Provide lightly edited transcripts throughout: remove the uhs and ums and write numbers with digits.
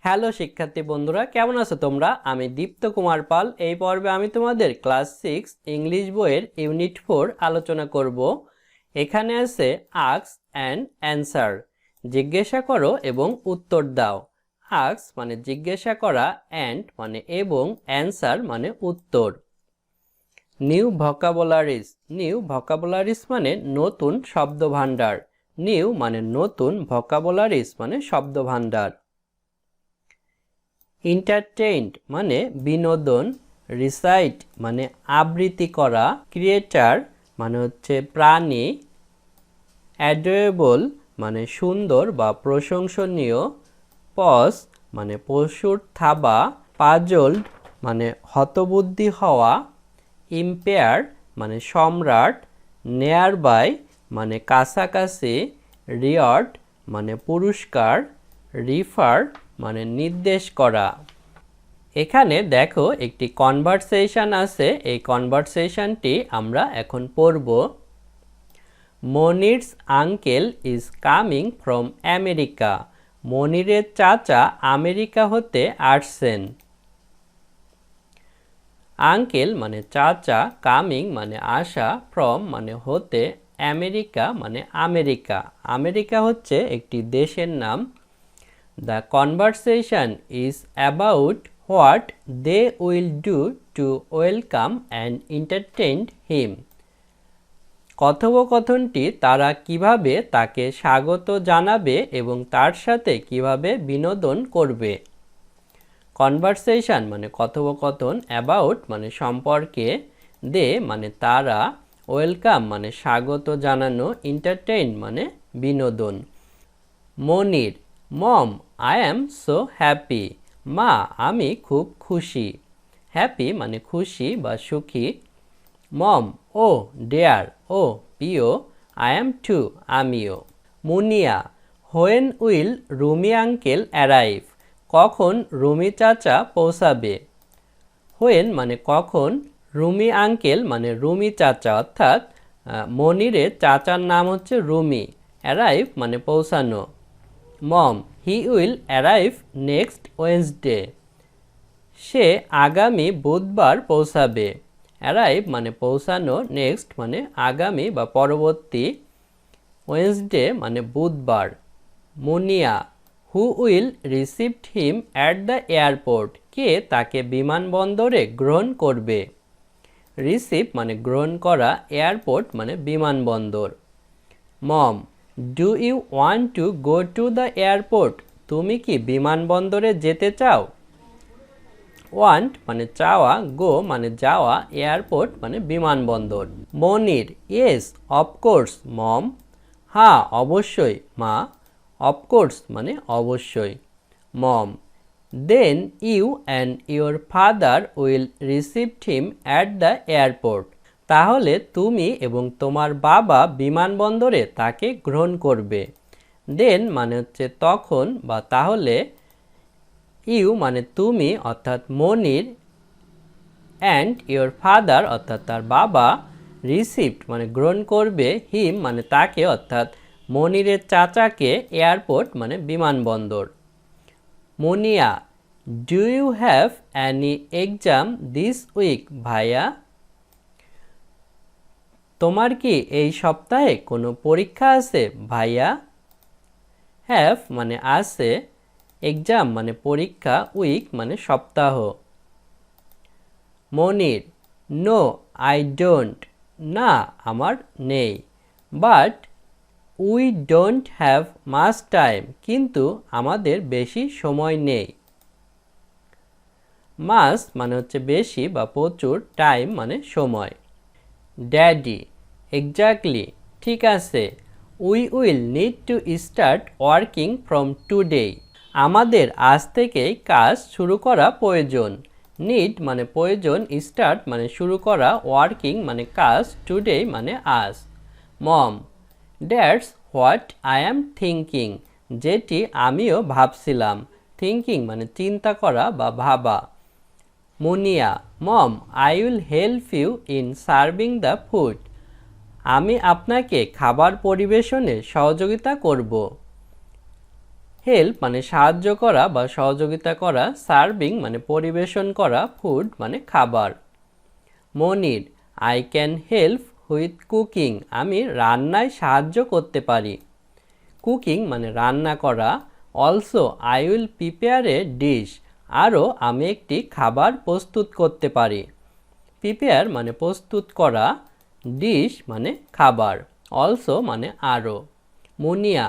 Hello শিক্ষার্থী বন্ধুরা, কেমন আছো তোমরা? আমি দীপ্ত কুমার পাল। এই পর্বে আমি তোমাদের ক্লাস 6 ইংলিশ বইয়ের ইউনিট 4 আলোচনা করব। এখানে আছে আস্ক অ্যান্ড অ্যান্সার, জিজ্ঞাসা করো এবং উত্তর দাও। আস্ক মানে জিজ্ঞাসা করা, অ্যান্ড মানে এবং, অ্যান্সার মানে উত্তর। নিউ ভোকাবুলারিজ, নিউ ভোকাবুলারিজ মানে নতুন শব্দভাণ্ডার। নিউ মানে নতুন, ভোকাবুলারিজ মানে শব্দভাণ্ডার। এন্টারটেইনড মানে বিনোদন, রিসাইট মানে আবৃত্তি করা, ক্রিয়েটার মানে হচ্ছে প্রাণী, অ্যাডোরেবল মানে সুন্দর বা প্রশংসনীয়, পজ মানে পশুর থাবা, পাজলড মানে হতবুদ্ধি হওয়া, ইম্পেয়ার মানে সম্রাট, নেয়ারবাই মানে কাছাকাছি, রিওয়ার্ড মানে পুরস্কার, রিফার মানে নির্দেশ করা। এখানে দেখো একটি কনভারসেশন আছে, এই কনভারসেশনটি আমরা এখন পড়ব। Monir's uncle is coming from America, মনিরের চাচা আমেরিকা হতে আসছেন। আঙ্কেল মানে চাচা, কামিং মানে আসা, ফ্রম মানে হতে, আমেরিকা মানে আমেরিকা। আমেরিকা হচ্ছে একটি দেশের নাম। The conversation is about what they will do to welcome and entertain him. কথোপকথনটি তারা কিভাবে তাকে স্বাগত জানাবে এবং তার সাথে কিভাবে বিনোদন করবে। কনভারসেশন মানে কথোপকথন, অ্যাবাউট মানে সম্পর্কে, দে মানে তারা, ওয়েলকাম মানে স্বাগত জানানো, এন্টারটেইন মানে বিনোদন। Monir, mom I am so happy, মা আমি খুব খুশি। হ্যাপি মানে খুশি বা সুখী। মম ও ডেয়ার, ও প্রিয়, আই অ্যাম টু আমিও। Munia, when will Rumi uncle arrive, কখন রুমি চাচা পৌঁছাবে। হোয়েন মানে কখন, রুমি আঙ্কেল মানে রুমি চাচা, অর্থাৎ মনিরের চাচার নাম হচ্ছে রুমি। অ্যারাইভ মানে পৌঁছানো। Mom he will arrive next Wednesday, সে আগামী বুধবার পৌঁছাবে। অ্যারাইভ মানে পৌঁছানো, নেক্সট মানে আগামী বা পরবর্তী, ওয়েডনেসডে মানে বুধবার। Munia, who will received him at the airport, কে তাকে বিমানবন্দরে গ্রহণ করবে। রিসিভ মানে গ্রহণ করা, এয়ারপোর্ট মানে বিমানবন্দর। Mom do you want to go to the airport, তুমি কি বিমানবন্দরে যেতে চাও। ওয়ান্ট মানে চাওয়া, গো মানে যাওয়া, এয়ারপোর্ট মানে বিমানবন্দর। মনির, ইয়েস অফকোর্স মম, হ্যাঁ অবশ্যই মা। অফকোর্স মানে অবশ্যই। Mom then you and your father will receive him at the airport, তাহলে তুমি এবং তোমার বাবা বিমানবন্দরে তাকে গ্রহণ করবে। দেন মানে হচ্ছে তখন বা তাহলে, ইউ মানে তুমি অর্থাৎ মনির, অ্যান্ড ইউর ফাদার অর্থাৎ তার বাবা, রিসিভড মানে গ্রহণ করবে, হিম মানে তাকে অর্থাৎ মনিরের চাচাকে, এয়ারপোর্ট মানে বিমানবন্দর। Munia, do you have any exam this week ভাইয়া, তোমার কি এই সপ্তাহে কোনো পরীক্ষা আছে ভাইয়া। হ্যাভ মানে আছে, এক্সাম মানে পরীক্ষা, উইক মানে সপ্তাহ। মনির, নো আই ডোন্ট, না আমার নেই। But we don't have much time, কিন্তু আমাদের বেশি সময় নেই। মাস মানে হচ্ছে বেশি বা প্রচুর, টাইম মানে সময়। ড্যাডি, এক্স্যাক্টলি ঠিক আছে। We will need to start working from today, আমাদের আজ থেকেই কাজ শুরু করা প্রয়োজন। নিড মানে প্রয়োজন, স্টার্ট মানে শুরু করা, ওয়ার্কিং মানে কাজ, টুডে মানে আজ। Mom that's what I am thinking, যেটি আমিও ভাবছিলাম। থিঙ্কিং মানে চিন্তা করা বা ভাবা। Munia, mom I will help you in serving the food, আমি আপনাকে খাবার পরিবেশনে সহযোগিতা করব। হেল্প মানে সাহায্য করা বা সহযোগিতা করা, সার্ভিং মানে পরিবেশন করা, ফুড মানে খাবার। Monir, I can help with cooking, আমি রান্নায় সাহায্য করতে পারি। কুকিং মানে রান্না করা। Also I will prepare a dish, আরও আমি একটি খাবার প্রস্তুত করতে পারি। প্রিপেয়ার মানে প্রস্তুত করা, ডিশ মানে খাবার, অলসো মানে আরও। Munia,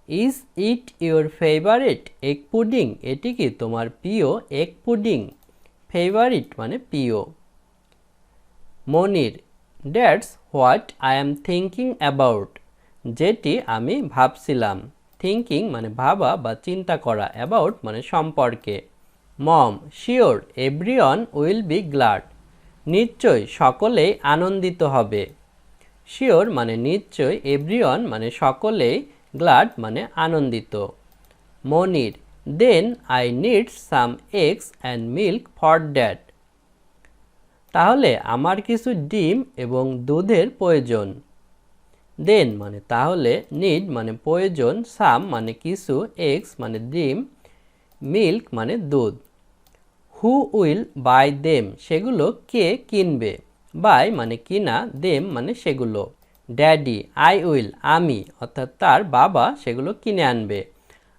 is it your favourite egg pudding, এটি কি তোমার প্রিয় এগ পুডিং? ফেভারিট মানে প্রিয়। Monir, that's what I am thinking about, যেটি আমি ভাবছিলাম। থিঙ্কিং মানে ভাবা বা চিন্তা করা, অ্যাবাউট মানে সম্পর্কে। Mom, sure everyone will be glad, নিশ্চয় সকলেই আনন্দিত হবে। শিওর মানে নিশ্চয়, এভরিওয়ান মানে সকলেই, গ্ল্যাড মানে আনন্দিত। Monir, then I need some eggs and milk for that, তাহলে আমার কিছু ডিম এবং দুধের প্রয়োজন। দেন মানে তাহলে, নিড মানে প্রয়োজন, সাম মানে কিছু, এগস মানে ডিম, মিল্ক মানে দুধ। হু উইল বাই দেম, সেগুলো কে কিনবে? বাই মানে কিনা, দেম মানে সেগুলো। ড্যাডি, আই উইল আমি, অর্থাৎ তার বাবা সেগুলো কিনে আনবে।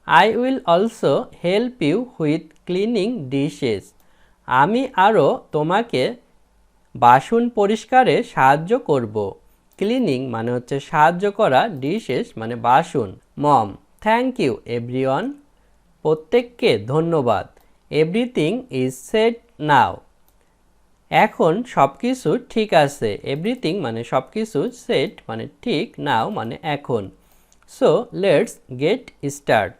I will also help you with cleaning dishes, আমি আরও তোমাকে বাসন পরিষ্কারে সাহায্য করব। ক্লিনিং মানে হচ্ছে সাহায্য করা, ডিশেস মানে বাসন। মম, থ্যাংক ইউ এভরিওয়ান, প্রত্যেককে ধন্যবাদ। এভরিথিং ইজ সেট নাও, এখন সব কিছু ঠিক আছে। এভরিথিং মানে সব কিছু, সেট মানে ঠিক, নাও মানে এখন। সো লেটস গেট স্টার্ট,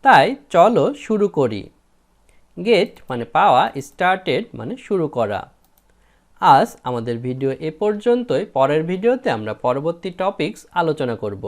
তাই চলো শুরু করি। গেট মানে পাওয়া, স্টার্টেড মানে শুরু করা। আজ আমাদের ভিডিও এ পর্যন্তই, পরের ভিডিওতে আমরা পরবর্তী টপিকস আলোচনা করব।